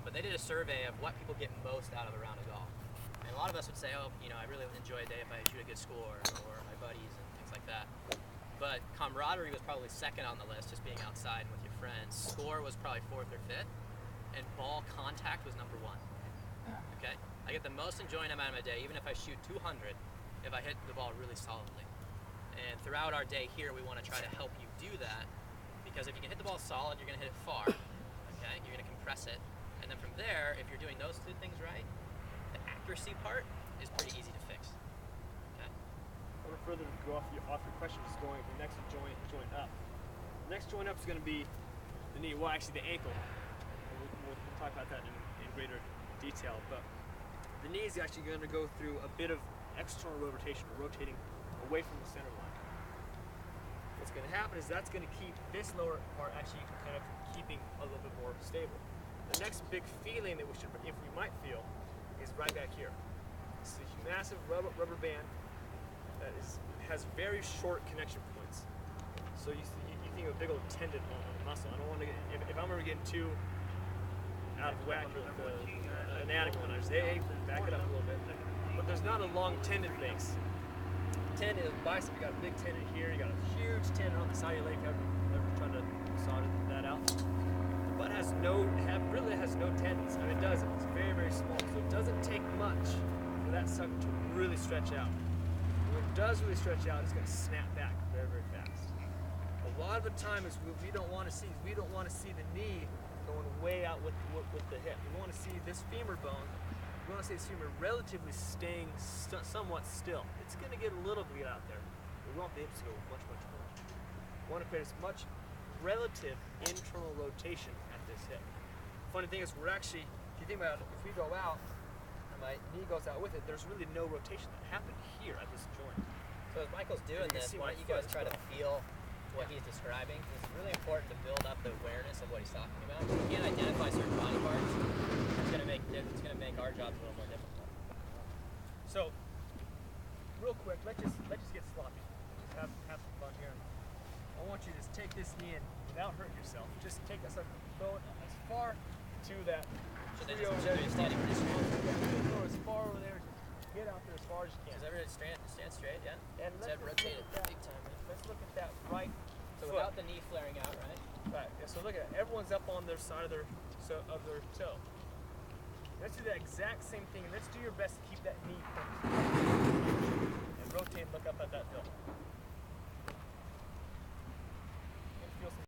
but they did a survey of what people get most out of a round of golf. And a lot of us would say, oh, you know, I really enjoy a day if I shoot a good score, or my buddies and things like that. But camaraderie was probably second on the list, just being outside and with your friends. Score was probably fourth or fifth, and ball contact was number one. Okay? I get the most enjoyment out of my day, even if I shoot 200, if I hit the ball really solidly. And throughout our day here, we want to try to help you do that, because if you can hit the ball solid, you're going to hit it far. Okay? You're going to compress it. And then from there, if you're doing those two things right, the accuracy part is pretty easy to fix. Okay? I want to further go off your question, just going the next joint up. The next joint up is going to be the knee, well actually the ankle. We'll talk about that in greater detail, but the knee is actually going to go through a bit of external rotation, rotating away from the center line. What's going to happen is that's going to keep this lower part actually kind of keeping a little bit more stable. The next big feeling that we should, if we might feel, is right back here. It's a massive rubber band that has very short connection points. So you think of a big old tendon on the muscle. I don't want to get, if I'm ever getting too out of whack with the anatomy, when I say, hey, back it up a little bit. But there's not a long tendon base. Tendon is bicep, you got a big tendon here, you got a huge tendon on the side of your leg, ever trying to sort that out. The butt really has no tendons. I mean, it does, it's very, very small, so it doesn't take much for that sucker to really stretch out. When it does really stretch out, it's going to snap back very, very fast. A lot of the time is we don't want to see the knee going way out with the hip. We want to see this femur bone. We want to see this femur relatively staying somewhat still. It's going to get a little bit out there. We want the hips to go much, much more. We want to create as much relative internal rotation at this hip. Funny thing is, we're actually, if you think about it, if we go out and my knee goes out with it, there's really no rotation that happened here at this joint. So as Michael's doing this, why don't you guys try to feel what he's describing? It's really important to build up the awareness of what he's talking about. If you can't identify certain body parts, it's going to make our jobs a little more difficult. So, real quick, let's just get sloppy. Let's have some fun here. I want you to just take this knee in without hurting yourself. Just take us throw it as far to that. So then you're standing pretty straight. Go as far over there. Get out there as far as you can. Does everybody stand straight? Yeah. And let's rotate it big time. Let's look at that right. So without the knee flaring out, right? Right. Yeah, so look at it. Everyone's up on their side of their toe. Let's do that exact same thing, and let's do your best to keep that knee bent. And rotate and look up at that hill.